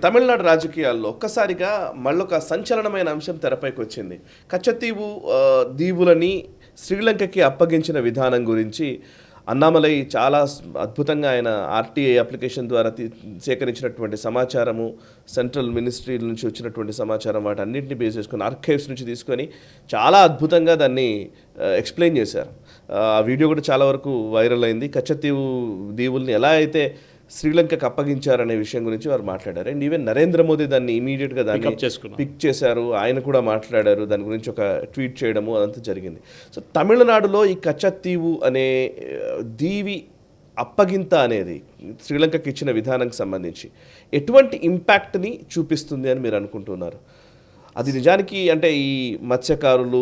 తమిళనాడు రాజకీయాల్లో ఒక్కసారిగా మళ్ళొక సంచలనమైన అంశం తెరపైకి వచ్చింది. కచ్చతీవు దీవులని శ్రీలంకకి అప్పగించిన విధానం గురించి అన్నామలై చాలా అద్భుతంగా ఆయన ఆర్టీఐ అప్లికేషన్ ద్వారా సేకరించినటువంటి సమాచారము, సెంట్రల్ మినిస్ట్రీ నుంచి వచ్చినటువంటి సమాచారం, వాటన్నింటినీ బేస్ చేసుకొని ఆర్కైవ్స్ నుంచి తీసుకొని చాలా అద్భుతంగా దాన్ని ఎక్స్ప్లెయిన్ చేశారు. ఆ వీడియో కూడా చాలా వరకు వైరల్ అయింది. కచ్చతీవు దీవుల్ని ఎలా అయితే శ్రీలంకకు అప్పగించారనే విషయం గురించి వారు మాట్లాడారు. అండ్ ఈవెన్ నరేంద్ర మోదీ దాన్ని ఇమీడియట్గా దాన్ని పిక్ చేశారు. ఆయన కూడా మాట్లాడారు, దాని గురించి ఒక ట్వీట్ చేయడము అదంతా జరిగింది. సో తమిళనాడులో ఈ కచ్చతీవు అనే దీవి అప్పగింత అనేది శ్రీలంకకి ఇచ్చిన విధానానికి సంబంధించి ఎటువంటి ఇంపాక్ట్ని చూపిస్తుంది అని మీరు అనుకుంటున్నారు? అది నిజానికి అంటే ఈ మత్స్యకారులు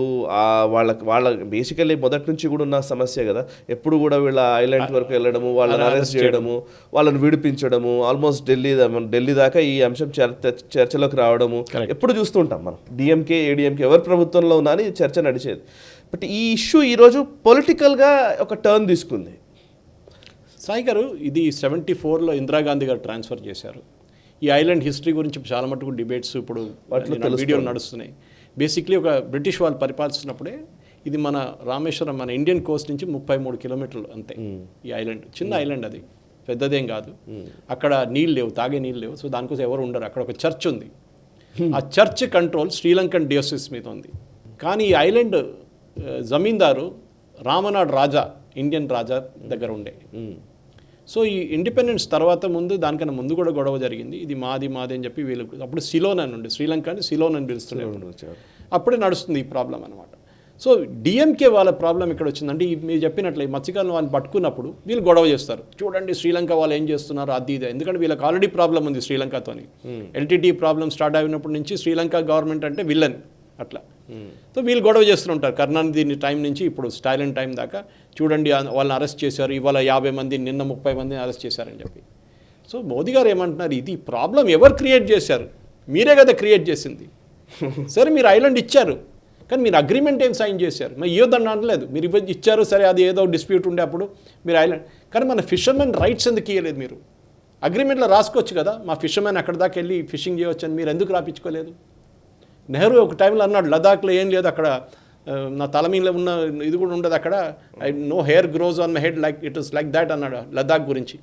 వాళ్ళ బేసికల్లీ మొదటి నుంచి కూడా ఉన్న సమస్య కదా. ఎప్పుడు కూడా వీళ్ళ ఐలాండ్ వరకు వెళ్ళడము, వాళ్ళని అరెస్ట్ చేయడము, వాళ్ళని విడిపించడము, ఆల్మోస్ట్ ఢిల్లీ దాకా ఈ అంశం చర్చలోకి రావడము ఎప్పుడు చూస్తుంటాం మనం. డిఎంకే ఏడిఎంకే ఎవరి ప్రభుత్వంలో ఉన్నా అని చర్చ నడిచేది. బట్ ఈ ఇష్యూ ఈరోజు పొలిటికల్గా ఒక టర్న్ తీసుకుంది. సాయి గారు, ఇది 74లో ఇందిరాగాంధీ గారు ట్రాన్స్ఫర్ చేశారు. ఈ ఐలాండ్ హిస్టరీ గురించి చాలా మటుకు డిబేట్స్ ఇప్పుడు వీడియోలు నడుస్తున్నాయి. బేసిక్లీ ఒక బ్రిటిష్ వాళ్ళు పరిపాలిస్తున్నప్పుడే ఇది మన రామేశ్వరం, మన ఇండియన్ కోస్ట్ నుంచి 33 కిలోమీటర్లు అంతే ఈ ఐలాండ్. చిన్న ఐలాండ్, అది పెద్దదేం కాదు. అక్కడ నీళ్ళు లేవు, తాగే నీళ్ళు లేవు. సో దానికోసం ఎవరు ఉండరు. అక్కడ ఒక చర్చ్ ఉంది. ఆ చర్చ్ కంట్రోల్ శ్రీలంకన్ డియోసిస్ మీద ఉంది. కానీ ఈ ఐలాండ్ జమీందారు రామనాడ్ రాజా, ఇండియన్ రాజా దగ్గర ఉండే. సో ఈ ఇండిపెండెన్స్ తర్వాత దానికన్నా ముందు కూడా గొడవ జరిగింది. ఇది మాది అని చెప్పి వీళ్ళు అప్పుడు సిలోన్ అని ఉండే, శ్రీలంకని సిలోన్ అని పిలుస్తుండే. అప్పుడే నడుస్తుంది ఈ ప్రాబ్లం అనమాట. సో డిఎంకే వాళ్ళ ప్రాబ్లం ఇక్కడ వచ్చిందంటే మీరు చెప్పినట్లే మత్స్యకారులు వాళ్ళు పట్టుకున్నప్పుడు వీళ్ళు గొడవ చేస్తారు. చూడండి శ్రీలంక వాళ్ళు ఏం చేస్తున్నారు అది ఇది. ఎందుకంటే వీళ్ళకి ఆల్రెడీ ప్రాబ్లం ఉంది శ్రీలంకతోని. ఎల్టీటీ ప్రాబ్లం స్టార్ట్ అయినప్పటి నుంచి శ్రీలంక గవర్నమెంట్ అంటే విల్లన్ అట్లా. సో వీళ్ళు గొడవ చేస్తుంటారు. కరుణానిధి టైం నుంచి ఇప్పుడు స్టాలిన్ టైం దాకా చూడండి వాళ్ళని అరెస్ట్ చేశారు, ఇవాళ 50 మంది, నిన్న 30 మందిని అరెస్ట్ చేశారని చెప్పి. సో మోదీ గారు ఏమంటున్నారు, ఇది ప్రాబ్లం ఎవరు క్రియేట్ చేశారు? మీరే కదా క్రియేట్ చేసింది. సరే మీరు ఐలాండ్ ఇచ్చారు, కానీ మీరు అగ్రిమెంట్ ఏం సైన్ చేశారు? మరి ఇవ్వద్దని అనలేదు. మీరు ఇచ్చారు, సరే అది ఏదో డిస్ప్యూట్ ఉండే అప్పుడు మీరు ఐలాండ్. కానీ మన ఫిషర్మెన్ రైట్స్ ఎందుకు ఇవ్వలేదు? మీరు అగ్రిమెంట్లో రాసుకోవచ్చు కదా, మా ఫిషర్మెన్ అక్కడ దాకా వెళ్ళి ఫిషింగ్ చేయవచ్చు అని. మీరు ఎందుకు రాపించుకోలేదు? నెహ్రూ ఒక టైంలో అన్నాడు, లదాఖ్లో ఏం లేదు, అక్కడ నా తల మీద ఉన్న ఇది కూడా ఉండదు, అక్కడ no hair grows on my head like it is like that అన్నాడు లదాఖ్ గురించి.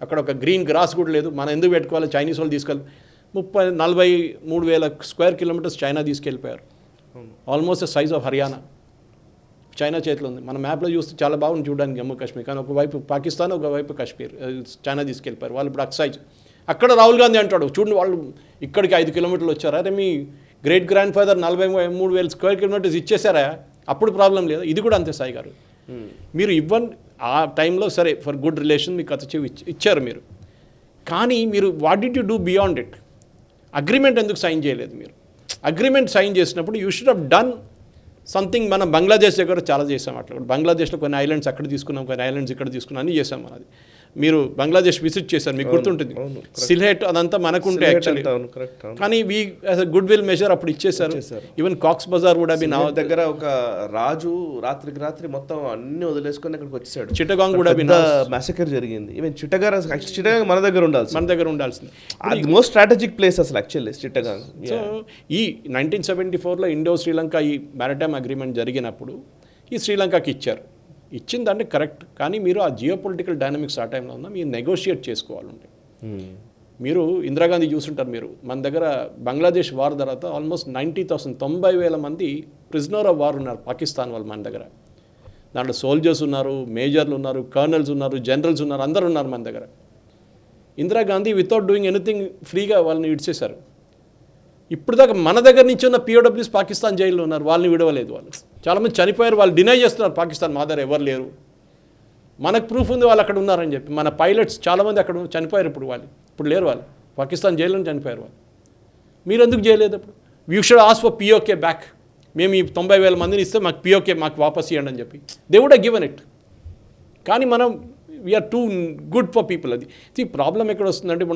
అక్కడ ఒక గ్రీన్ గ్రాస్ కూడా లేదు. మనం ఎందుకు పెట్టుకోవాలి? చైనీస్ వాళ్ళు తీసుకెళ్ళి 43,000 స్క్వేర్ కిలోమీటర్స్ చైనా తీసుకెళ్ళిపోయారు. Almost size of Haryana China చేతిలో ఉంది. మన మ్యాప్లో చూస్తే చాలా బాగుంది చూడడానికి జమ్మూ కాశ్మీర్. కానీ ఒకవైపు పాకిస్తాన్, ఒకవైపు కాశ్మీర్, చైనా తీసుకెళ్ళిపోయారు వాళ్ళు. ఇప్పుడు సైజ్ అక్కడ రాహుల్ గాంధీ అంటాడు, చూడండి వాళ్ళు ఇక్కడికి 5 కిలోమీటర్లు వచ్చారు. అరే మీ great grand father 43,000 square kilometers ఇచ్చేసారా? అప్పుడు ప్రాబ్లం లేదు. ఇది కూడా అంతే సాయి గారు. మీరు ఆ టైంలో సరే ఫర్ గుడ్ రిలేషన్ మీకు ఇచ్చారు మీరు. కానీ మీరు what did you do beyond it? Agreement ఎందుకు సైన్ చేయలేదు మీరు? అగ్రిమెంట్ సైన్ చేసినప్పుడు you should have done something. మనం బంగ్లాదేశ్ దగ్గర చాలా చేసాం అట్లా. బంగ్లాదేశ్లో కొన్ని ఐలాండ్స్ అక్కడ తీసుకున్నాం, కొన్ని ఐలాండ్స్ ఇక్కడ తీసుకున్నాం, అన్నీ చేసాం మనది. మీరు బంగ్లాదేశ్ విజిట్ చేశారు, మీకు గుర్తుంటుంది. సిల్హెట్ అదంతా మనకుంటే యాక్చువల్లీ, కానీ we as a good will measure అప్పుడు ఇచ్చేసారు. ఈవెన్ కాక్స్ బజార్ కూడా నా దగ్గర ఒక రాజు రాత్రి మొత్తం అన్ని వదిలేసుకొని అక్కడికి వచ్చేసాడు. చిట్టగాంగ్ కూడా మ్యాసకర్ జరిగింది. ఈవెన్ చిట్టగాంగ్ మన దగ్గర ఉండాల్సింది. అది మోస్ట్ స్ట్రాటజిక్ ప్లేస్ అసలు యాక్చువల్లీ చిట్టగాంగ్. సో ఈ 1974లో ఇండో శ్రీలంక ఈ మ్యారిటైమ్ అగ్రిమెంట్ జరిగినప్పుడు ఈ శ్రీలంకకి ఇచ్చారు. ఇచ్చిందంటే కరెక్ట్, కానీ మీరు ఆ జియో పొలిటికల్ డైనమిక్స్ ఆ టైంలో ఉన్నా మీరు నెగోషియేట్ చేసుకోవాలండి. మీరు ఇందిరాగాంధీ చూసుంటారు. మీరు మన దగ్గర బంగ్లాదేశ్ వార్ తర్వాత ఆల్మోస్ట్ 90,000 మంది ప్రిజనర్ ఆఫ్ వార్ ఉన్నారు పాకిస్తాన్ వాళ్ళు మన దగ్గర. దాంట్లో సోల్జర్స్ ఉన్నారు, మేజర్లు ఉన్నారు, కర్నల్స్ ఉన్నారు, జనరల్స్ ఉన్నారు, అందరు ఉన్నారు మన దగ్గర. ఇందిరాగాంధీ వితౌట్ డూయింగ్ ఎనీథింగ్ ఫ్రీగా వాళ్ళని ఇడ్చేశారు. ఇప్పుడు దాకా మన దగ్గర నుంచి ఉన్న పిఓడబ్ల్యూస్ పాకిస్తాన్ జైల్లో ఉన్నారు, వాళ్ళని విడవలేదు. వాళ్ళు చాలామంది చనిపోయారు, వాళ్ళు డినై చేస్తున్నారు పాకిస్తాన్ మా దగ్గర ఎవరు లేరు, మనకు ప్రూఫ్ ఉంది వాళ్ళు అక్కడ ఉన్నారని చెప్పి. మన పైలట్స్ చాలామంది అక్కడ చనిపోయారు, ఇప్పుడు లేరు వాళ్ళు, పాకిస్తాన్ జైల్లో చనిపోయారు వాళ్ళు. మీరు ఎందుకు చేయలేదు? అప్పుడు you should ask for PoK back. మేము ఈ 90,000 మందిని ఇస్తే మాకు పిఓకే మాకు వాపస్ ఇవ్వండి అని చెప్పి they would have given it. కానీ మనం we're too good for people. అది ప్రాబ్లం ఎక్కడ వస్తుందంటే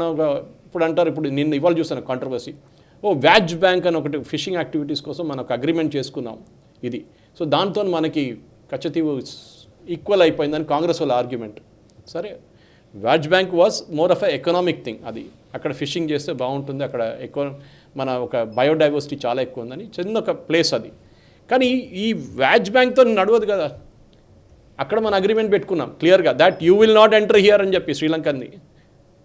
ఇప్పుడు అంటారు, ఇప్పుడు నిన్న ఇవాళ చూస్తాను కాంట్రవర్సీ, వ్యాజ్ బ్యాంక్ అని ఒకటి ఫిషింగ్ యాక్టివిటీస్ కోసం మనం ఒక అగ్రిమెంట్ చేసుకున్నాం ఇది. సో దాంతో మనకి కచ్చతీవు ఈక్వల్ అయిపోయిందని కాంగ్రెస్ వాళ్ళ ఆర్గ్యుమెంట్. సరే watch bank was more of a economic thing. అది అక్కడ ఫిషింగ్ చేస్తే బాగుంటుంది, అక్కడ ఎక్కువ మన ఒక బయోడైవర్సిటీ చాలా ఎక్కువ ఉందని చిన్న ఒక ప్లేస్ అది. కానీ ఈ వాచ్ బ్యాంక్తో నడవదు కదా. అక్కడ మన అగ్రిమెంట్ పెట్టుకున్నాం క్లియర్గా, that you will not enter here అని చెప్పి శ్రీలంకని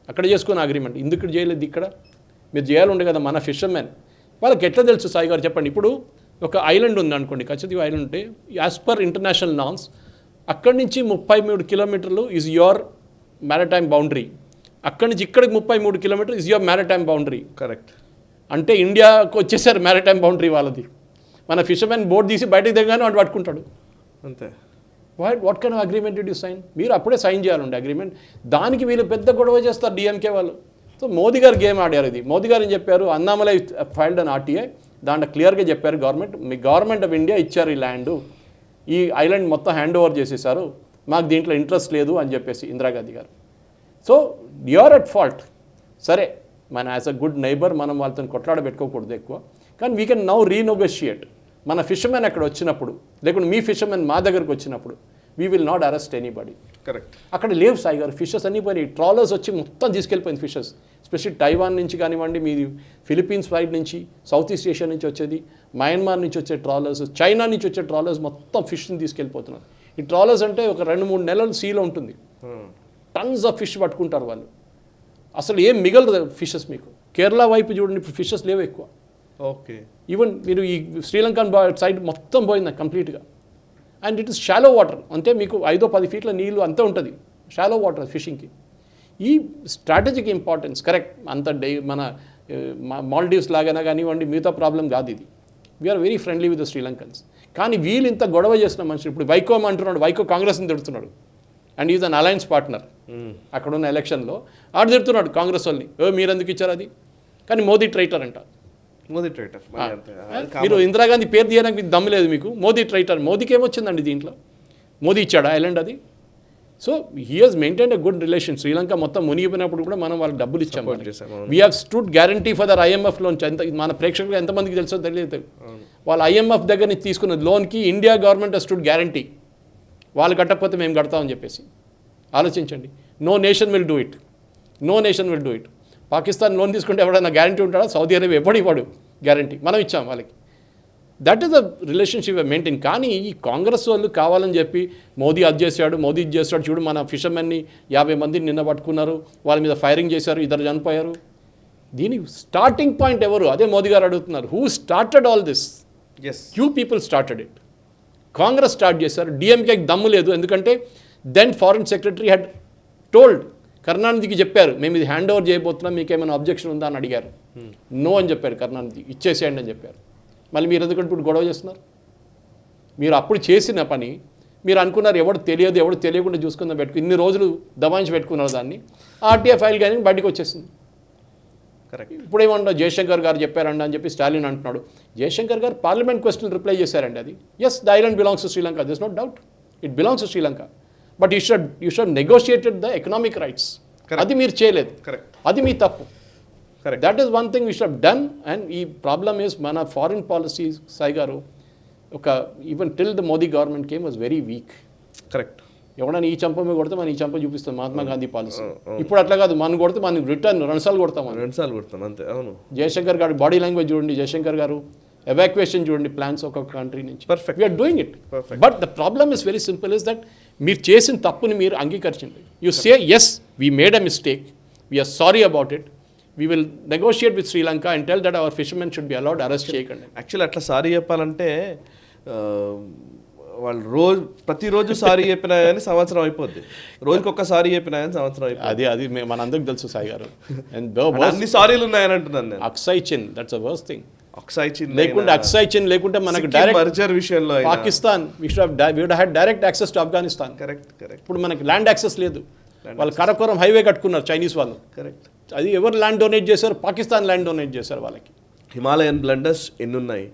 అక్కడ చేసుకున్న అగ్రిమెంట్. ఎందుకు చేయలేదు ఇక్కడ? మీరు చేయాలండే కదా. మన ఫిషర్మెన్ వాళ్ళకి ఎట్లా తెలుసు సాయి గారు చెప్పండి. ఇప్పుడు ఒక ఐలాండ్ ఉంది అనుకోండి, కచ్చతీవు ఐలాండ్ ఉంటే యాజ్ పర్ ఇంటర్నేషనల్ నామ్స్ అక్కడి నుంచి 33 కిలోమీటర్లు ఈజ్ యువర్ మ్యారిటైమ్ బౌండరీ. అక్కడి నుంచి ఇక్కడికి 33 కిలోమీటర్లు is your maritime boundary. Correct. అంటే ఇండియాకు వచ్చేసారు మ్యారిటైమ్ బౌండరీ వాళ్ళది. మన ఫిషర్మెన్ బోట్ తీసి బయటకు దిగగానే వాడు పట్టుకుంటాడు. అంతే. What kind of agreement did you sign? మీరు అప్పుడే సైన్ చేయాలండి అగ్రిమెంట్. దానికి వీళ్ళు పెద్ద గొడవ చేస్తారు డిఎంకే వాళ్ళు. సో మోదీ గారు గేమ్ ఆడారు ఇది. మోదీ గారు ఏం చెప్పారు? అన్నామలై ఫైల్డ్ అన్ ఆర్టీఐ, దాంట్లో క్లియర్గా చెప్పారు మీ గవర్నమెంట్ ఆఫ్ ఇండియా ఇచ్చారు ఈ ల్యాండ్, ఈ ఐలాండ్ మొత్తం హ్యాండ్ ఓవర్ చేసేసారు, మాకు దీంట్లో ఇంట్రెస్ట్ లేదు అని చెప్పేసి ఇందిరాగాంధీ గారు. So you're at fault. సరే, మన యాజ్ అ గుడ్ నైబర్ మనం వాళ్ళతో కొట్లాడబెట్టుకోకూడదు ఎక్కువ, కానీ వీ కెన్ నౌ రీనోగోషియేట్. మన ఫిషర్మెన్ అక్కడ వచ్చినప్పుడు, లేకుంటే మీ ఫిషర్మెన్ మా దగ్గరకు వచ్చినప్పుడు, we will not arrest anybody. Correct. అక్కడ లేవు సాయి గారు, ఫిషెస్ అన్నీ పోయినాయి. ట్రాలర్స్ వచ్చి మొత్తం తీసుకెళ్ళిపోయింది ఫిషెస్. స్పెషల్లీ టైవాన్ నుంచి కానివ్వండి, మీది ఫిలిప్పీన్స్ సైడ్ నుంచి, సౌత్ ఈస్ట్ ఏషియా నుంచి వచ్చేది, మయన్మార్ నుంచి వచ్చే ట్రాలర్స్, చైనా నుంచి వచ్చే ట్రాలర్స్ మొత్తం ఫిష్ని తీసుకెళ్ళిపోతున్నారు. ఈ ట్రాలర్స్ అంటే ఒక 2-3 నెలలు సీలో ఉంటుంది, టన్స్ ఆఫ్ ఫిష్ పట్టుకుంటారు వాళ్ళు. అసలు ఏం మిగలదు ఫిషెస్ మీకు. కేరళ వైపు చూడండి, ఇప్పుడు ఫిషెస్ లేవు ఎక్కువ. ఓకే. ఈవెన్ మీరు ఈ శ్రీలంకన్ సైడ్ మొత్తం పోయింది కంప్లీట్గా. And it is shallow water, అంటే మీకు 5-10 ఫీట్ల నీళ్ళు అంతే ఉంటుంది, షాలో వాటర్ ఫిషింగ్కి. ఈ స్ట్రాటజిక్ ఇంపార్టెన్స్ కరెక్ట్. అంత మన మాల్డీవ్స్ లాగానే కానివ్వండి, మిగతా ప్రాబ్లం కాదు ఇది. We're very friendly with the Sri Lankans. కానీ వీళ్ళు ఇంత గొడవ చేసిన మనుషులు, ఇప్పుడు వైకో అంటున్నాడు, వైకో కాంగ్రెస్ని తిడుతున్నాడు, and is an alliance partner. అక్కడ ఉన్న ఎలక్షన్లో ఆడు తిడుతున్నాడు కాంగ్రెస్ వాళ్ళని, మీరు ఎందుకు ఇచ్చారు అది. కానీ మోదీ ట్రైటర్ అంట. మోదీ ట్రైటర్. మీరు ఇందిరాగాంధీ పేరు తీయడానికి మీకు దమ్ము లేదు మీకు. మోదీ ట్రైటర్. మోదీకి ఏమొచ్చిందండి దీంట్లో? మోదీ ఇచ్చాడు ఐలాండ్ అది. So he has maintain a good relation. Sri Lanka మొత్తం మునిగిపోయినప్పుడు కూడా మనం వాళ్ళకి డబ్బులు ఇచ్చాం. We have stood guarantee for their IMF loan. మన ప్రేక్షకులు ఎంతమందికి తెలుసో తెలియదు, వాళ్ళు IMF దగ్గర నుంచి తీసుకున్న లోన్కి ఇండియా గవర్నమెంట్ స్టూడ్ గ్యారంటీ. వాళ్ళు కట్టకపోతే మేము కడతామని చెప్పేసి. ఆలోచించండి. No nation will do it. No nation will do it. Pakistan loan తీసుకుంటే ఎవడైనా గ్యారంటీ ఉంటాడా? సౌదీ అరేబియా ఎప్పుడు ఇవ్వడు గ్యారంటీ, మనం ఇచ్చాం వాళ్ళకి. That is the relationship maintain. కానీ ఈ కాంగ్రెస్ వాళ్ళు కావాలని చెప్పి మోదీ అది చేశాడు, మోదీ ఇది చేశాడు, చూడు మన ఫిషర్మెన్ని 50 మందిని నిన్న పట్టుకున్నారు, వాళ్ళ మీద ఫైరింగ్ చేశారు, 2 చనిపోయారు. దీని స్టార్టింగ్ పాయింట్ ఎవరు? అదే మోదీ గారు అడుగుతున్నారు. Who started all this? You people started it. Congress start చేశారు. డిఎంకేకి దమ్ము లేదు, ఎందుకంటే then foreign secretary had told, కరుణానిధికి చెప్పారు, మేము ఇది హ్యాండ్ ఓవర్ చేయబోతున్నాం, మీకు ఏమైనా అబ్జెక్షన్ ఉందా అని అడిగారు. నో అని చెప్పారు కరుణానిధి, ఇచ్చేసేయండి అని చెప్పారు. మళ్ళీ మీరు ఎందుకంటే ఇప్పుడు గొడవ చేస్తున్నారు? మీరు అప్పుడు చేసిన పని మీరు అనుకున్నారు ఎవడు తెలియదు, ఎవడు తెలియకుండా చూసుకుందాం ఇన్ని రోజులు దబాయించి పెట్టుకున్నారు దాన్ని. ఆర్టీఐ ఫైల్ కానీ బయటకు వచ్చేసింది. కరెక్ట్. ఇప్పుడు ఏమన్నా జయశంకర్ గారు చెప్పారండి అని చెప్పి స్టాలిన్ అంటున్నాడు. జయశంకర్ గారు పార్లమెంట్ క్వశ్చన్ రిప్లై చేశారండి. అది yes, the island belongs to Sri Lanka, this not doubt, it belongs to Sri Lanka, but you should negotiated the economic rights. అది మీరు చేయలేదు, అది మీ తప్పు. That is one thing we should done. And ఈ ప్రాబ్లమ్ ఈస్ మన ఫారిన్ పాలసీ సాయి గారు ఒక even till the Modi government came was very weak. Correct. ఎవడన్నా ఈ చంప మీద కొడితే మనం ఈ చంప చూపిస్తాం, మహాత్మా గాంధీ పాలసీ. ఇప్పుడు అట్లా కాదు, మనం కొడితే మనం రిటర్న్ 2 సార్లు కొడతాం. 2 సార్లు కొడతాం అంతే. అవును. జయశంకర్ గారు బాడీ లాంగ్వేజ్ చూడండి, జయశంకర్ గారు ఎవాక్యుయేషన్ చూడండి, ప్లాన్స్ ఒక్కొక్క కంట్రీ నుంచి. Perfect. We're doing it. But the problem is very simple is that మీరు చేసిన తప్పుని మీరు అంగీకరించండి. You say yes, we made a mistake, we're sorry about it, we will negotiate with Sri Lanka and tell that our fishermen should be allowed, arrest చేయకండి. Actually అట్లా sorry చెప్పాలంటే వాళ్ళు ప్రతిరోజు సారీ చెప్పినా కానీ సంవత్సరం అయిపోద్ది, రోజుకొక సారీ చెప్పినా కానీ సంవత్సరం అయిపోద్ది. అది మనందరికి తెలుసు సాయి గారు. అన్ని సారీలు ఉన్నాయని అంటున్నాను నేను. అక్సై చిన్, దట్స్ అ వర్స్ట్ థింగ్. లేకుంటే అక్సై చిన్ లేకుంటే మనకు డైరెక్ట్ మర్జర్ విషయంలో Pakistan we would have direct access to Afghanistan. Correct. ఇప్పుడు మనకి ల్యాండ్ యాక్సెస్ లేదు. వాళ్ళు కరకోరం హైవే కట్టుకున్నారు చైనీస్ వాళ్ళు. కరెక్ట్. అది ఎవరు ల్యాండ్ డొనేట్ చేశారు? పాకిస్తాన్ ల్యాండ్ డొనేట్ చేశారు వాళ్ళకి. హిమాలయన్ బ్లండర్స్ ఎన్ని ఉన్నాయి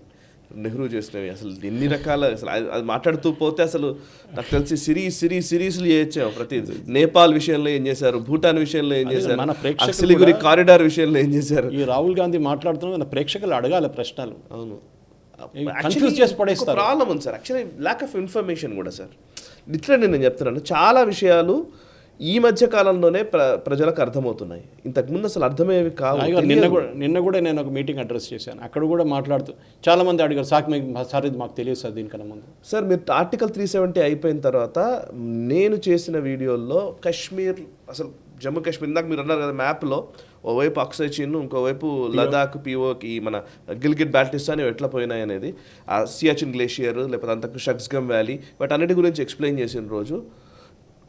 నెహ్రూ చేసినవి, అసలు ఎన్ని రకాల, అసలు అది మాట్లాడుతూ పోతే అసలు నాకు తెలిసి సిరీస్లు చేయొచ్చాము. ప్రతి నేపాల్ విషయంలో ఏం చేశారు, భూటాన్ విషయంలో ఏం చేశారు, మన ప్రేక్షకులు సిలిగురి కారిడార్ విషయంలో ఏం చేశారు. ఈ రాహుల్ గాంధీ మాట్లాడుతున్న మన ప్రేక్షకులు అడగాలి ప్రశ్నలు. అవును. కన్ఫ్యూజ్ చేసి పడేస్తారు. ప్రాబ్లం ఉంది sir actually, lack of information కూడా సార్. లిటరల్లీ నేను చెప్తున్నాను, చాలా విషయాలు ఈ మధ్య కాలంలోనే ప్రజలకు అర్థమవుతున్నాయి. ఇంతకుముందు అసలు అర్థమయ్యేవి కావు. నిన్న కూడా నేను ఒక మీటింగ్ అడ్రస్ చేశాను. అక్కడ కూడా మాట్లాడుతూ చాలామంది అడిగారు, సార్ ఇది మాకు తెలియదు సార్ దీనికన్నా ముందు. సార్ మీరు ఆర్టికల్ 370 అయిపోయిన తర్వాత నేను చేసిన వీడియోల్లో కాశ్మీర్, అసలు జమ్మూ కాశ్మీర్, ఇందాక మీరు అన్నారు కదా మ్యాప్లో ఓవైపు అక్సై చిన్, ఇంకోవైపు లదాఖ్, పిఓకి, మన గిల్గిట్ బాల్టిస్తాన్ ఎట్లా పోయినాయి అనేది, ఆ సియాచిన్ గ్లేషియర్, లేకపోతే అంతకు షక్స్గమ్ వ్యాలీ, వాటన్నిటి గురించి ఎక్స్ప్లెయిన్ చేసిన రోజు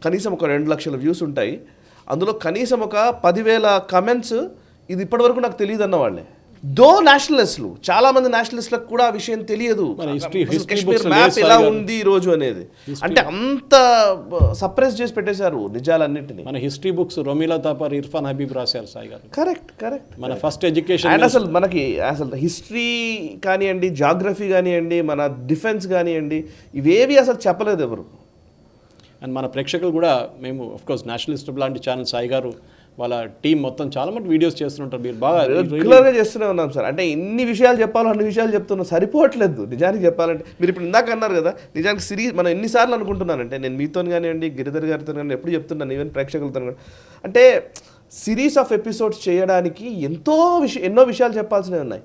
కనీసం ఒక 2 లక్షల వ్యూస్ ఉంటాయి. అందులో కనీసం ఒక 10,000 కమెంట్స్ ఇది ఇప్పటివరకు నాకు తెలియదు అన్న వాళ్ళే. దో నేషనలిస్టులు, చాలా మంది నేషనలిస్టులకు కూడా ఆ విషయం తెలియదు, కాశ్మీర్ మ్యాప్ ఎలా ఉంది ఈ రోజు అనేది. అంటే అంత సప్రెస్ చేసి పెట్టేశారు నిజాలన్నింటినీ. మన హిస్టరీ బుక్స్ రొమీలా తాపర్, ఇర్ఫాన్ హబీబ్ రాశారు సాయి గారు. కరెక్ట్. మన ఫస్ట్ ఎడ్యుకేషన్ అండ్ అసలు మనకి అసలు హిస్టరీ కానివ్వండి, జాగ్రఫీ కానివ్వండి, మన డిఫెన్స్ కానివ్వండి, ఇవేవి అసలు చెప్పలేదు ఎవరు. అండ్ మన ప్రేక్షకులు కూడా, మేము ఆఫ్కోర్స్ నేషనలిస్ట్ లాంటి ఛానల్ సాయి గారు వాళ్ళ టీం మొత్తం చాలా మంది వీడియోస్ చేస్తుంటారు. మీరు బాగా రెగ్యులర్గా చేస్తూనే ఉన్నాం సార్. అంటే ఎన్ని విషయాలు చెప్పాలో అన్ని విషయాలు చెప్తున్నాం, సరిపోవట్లేదు నిజానికి చెప్పాలంటే. మీరు ఇప్పుడు ఇందాక అన్నారు కదా, నిజానికి సిరీస్ మనం ఎన్నిసార్లు అనుకుంటున్నానంటే, నేను మీతో కానివ్వండి, గిరిధర్ గారితో కానీ ఎప్పుడు చెప్తున్నాను, ఈవెన్ ప్రేక్షకులతో కూడా, అంటే సిరీస్ ఆఫ్ ఎపిసోడ్స్ చేయడానికి ఎన్నో విషయాలు చెప్పాల్సినవి ఉన్నాయి.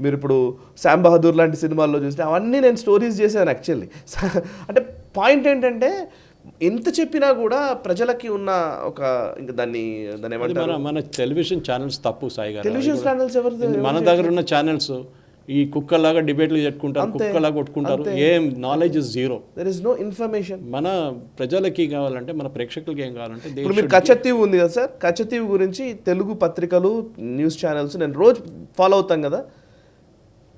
మీరు ఇప్పుడు శామ్ బహదూర్ లాంటి సినిమాల్లో చూస్తే అవన్నీ నేను స్టోరీస్ చేశాను యాక్చువల్లీ. అంటే పాయింట్ ఏంటంటే, ఎంత చెప్పినా కూడా ప్రజలకి ఉన్న ఒక ఇంకా దాన్ని ఏమంటారు, మన టెలివిజన్ ఛానల్స్ తప్పు సాయి గారు. టెలివిజన్ ఛానల్స్ ఎవరు, మన దగ్గర ఉన్న ఛానల్స్ ఈ కుక్కలాగా డిబేట్లు చెట్టుకుంటారు, కుక్కలాగా కొట్టుకుంటారు, ఏం knowledge is zero, there is no information. మన ప్రజలకి కావాలంటే, మన ప్రేక్షకులకి ఏం కావాలంటే, ఇప్పుడు మీరు కచ్చతీవు ఉంది కదా సార్, కచ్చతీవు గురించి తెలుగు పత్రికలు, న్యూస్ ఛానల్స్ నేను రోజు ఫాలో అవుతాం కదా,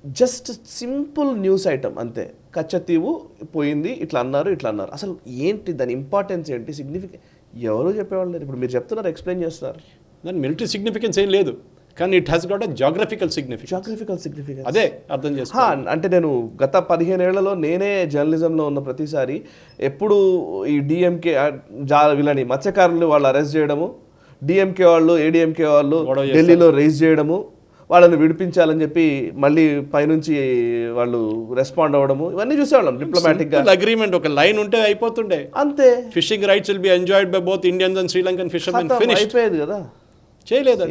జస్ట్ సింపుల్ న్యూస్ ఐటమ్ అంతే. కచ్చతీవు పోయింది, ఇట్లా అన్నారు. అసలు ఏంటి దాని ఇంపార్టెన్స్ ఏంటి, సిగ్నిఫికెన్స్ ఎవరో చెప్పేవాళ్ళు లేదు. ఇప్పుడు మీరు చెప్తున్నారు, ఎక్స్ప్లెయిన్ చేస్తున్నారు. దాని మిలిటరీ సిగ్నిఫికెన్స్ ఏం లేదు, కానీ it has got geographical significance. అదే అర్థం చేసుకో. అంటే నేను గత 15 ఏళ్లలో నేనే జర్నలిజంలో ఉన్న ప్రతిసారి ఎప్పుడు ఈ డిఎంకే వీళ్ళని మత్స్యకారులు వాళ్ళు అరెస్ట్ చేయడము, డిఎంకే వాళ్ళు, ఏడిఎంకే వాళ్ళు ఢిల్లీలో రైజ్ చేయడము, వాళ్ళని విడిపించాలని చెప్పి మళ్ళీ పైనుంచి వాళ్ళు రెస్పాండ్ అవ్వడము, ఇవన్నీ చూసేవాళ్ళం. డిప్లొమాటిక్ గా అగ్రిమెంట్ ఒక లైన్ ఉంటే అయిపోతుండే అంతే. Fishing rights will be enjoyed by both Indians and Sri Lankan fishermen, finish అయిపోయేది కదా. చేయలేదు.